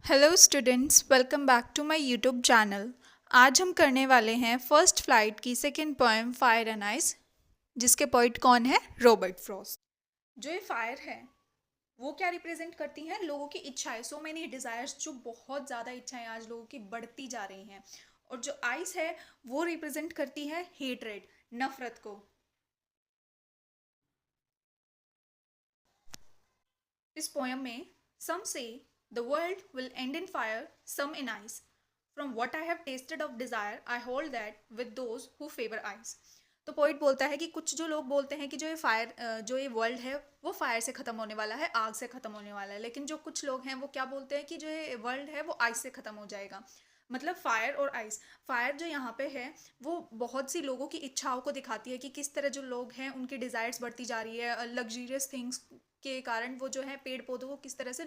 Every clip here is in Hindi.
Hello students, welcome back to my YouTube channel. आज हम करने वाले हैं फर्स्ट फ्लाइट की second poem fire and ice, जिसके पोइट कौन है? Robert Frost. जो ये फायर है वो क्या रिप्रेजेंट करती हैं? लोगों की इच्छाएं, सो मेनी डिज़ायर्स, जो बहुत ज़्यादा इच्छाएं आज लोगों की बढ़ती जा रही हैं। और जो आइस है वो रिप्रेजेंट करती है हेटरेड, नफरत को। इस पोयम में some say the world will end in fire, some in ice. From what I have tasted of desire I hold that with those who favour ice. तो पोइट बोलता है कि कुछ जो लोग बोलते हैं कि जो ये फायर, जो ये वर्ल्ड है वो फायर से ख़त्म होने वाला है, आग से ख़त्म होने वाला है, लेकिन जो कुछ लोग हैं वो क्या बोलते हैं कि जो ये वर्ल्ड है वो आइस से ख़त्म हो जाएगा। मतलब फायर और आइस। फायर जो यहाँ पे है वो बहुत सी लोगों की इच्छाओं को दिखाती है कि किस तरह जो लोग हैं उनकी डिज़ायर्स बढ़ती जा रही है, लग्जरियस थिंग्स के कारण वो जो है पेड़ पौधों को किस तरह से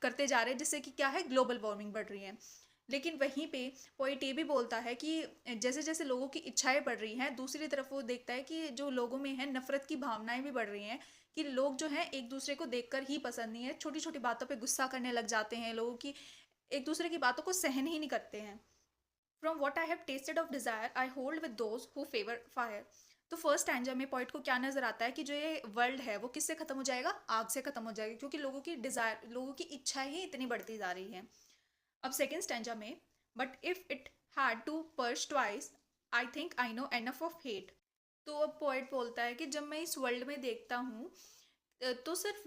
करते जा रहे हैं, जिससे कि क्या है, ग्लोबल वार्मिंग बढ़ रही है। लेकिन वहीं पे पोइट ये भी बोलता है कि जैसे जैसे लोगों की इच्छाएं बढ़ रही हैं, दूसरी तरफ वो देखता है कि जो लोगों में है नफरत की भावनाएं भी बढ़ रही हैं, कि लोग जो हैं एक दूसरे को देखकर ही पसंद नहीं है, छोटी छोटी बातों पे गुस्सा करने लग जाते हैं, लोगों की एक दूसरे की बातों को सहन ही नहीं करते हैं। From what I have tasted of desire I hold with those who favour fire. तो फर्स्ट एंजा में पॉइंट को क्या नजर आता है कि जो ये वर्ल्ड है वो किससे खत्म हो जाएगा? आग से खत्म हो जाएगा, क्योंकि लोगों की डिजायर, लोगों की इच्छाएं ही इतनी बढ़ती जा रही है। अब सेकेंड स्टैंजा में, but if it had to perish twice I think I know enough of hate. तो अब पोइट बोलता है कि जब मैं इस वर्ल्ड में देखता हूँ तो सिर्फ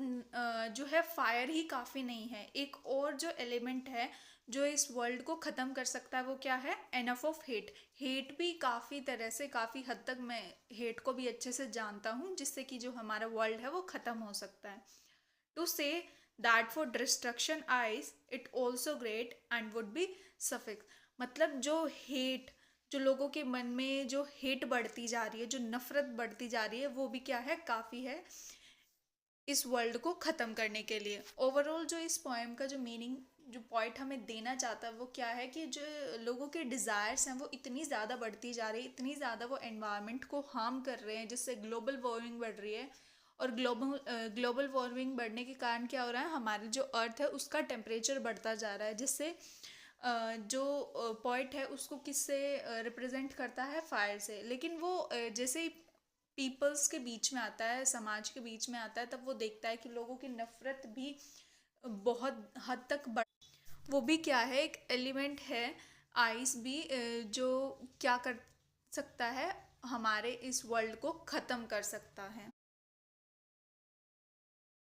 जो है फायर ही काफ़ी नहीं है, एक और जो एलिमेंट है जो इस वर्ल्ड को ख़त्म कर सकता है वो क्या है? Enough of hate. हेट भी काफ़ी तरह से, काफ़ी हद तक मैं हेट को भी अच्छे से जानता हूँ, जिससे कि जो हमारा वर्ल्ड है वो ख़त्म हो सकता है। To say that for destruction ice is also great and would be suffice. मतलब जो हेट, जो लोगों के मन में जो हेट बढ़ती जा रही है, जो नफरत बढ़ती जा रही है, वो भी क्या है, काफ़ी है इस वर्ल्ड को ख़त्म करने के लिए। ओवरऑल जो इस पोएम का जो मीनिंग, जो पॉइंट हमें देना चाहता है वो क्या है कि जो लोगों के डिज़ायर्स हैं वो इतनी ज़्यादा बढ़ती जा रही है, इतनी ज़्यादा वो एनवायरनमेंट को हार्म कर रहे हैं, जिससे ग्लोबल वार्मिंग बढ़ रही है। और ग्लोबल वार्मिंग बढ़ने के कारण क्या हो रहा है, हमारी जो अर्थ है उसका टेम्परेचर बढ़ता जा रहा है, जिससे जो पॉइंट है उसको किससे रिप्रेजेंट करता है? फायर से। लेकिन वो जैसे ही पीपल्स के बीच में आता है, समाज के बीच में आता है, तब वो देखता है कि लोगों की नफरत भी बहुत हद तक बढ़, वो भी क्या है, एक एलिमेंट है। आइस भी जो क्या कर सकता है, हमारे इस वर्ल्ड को ख़त्म कर सकता है।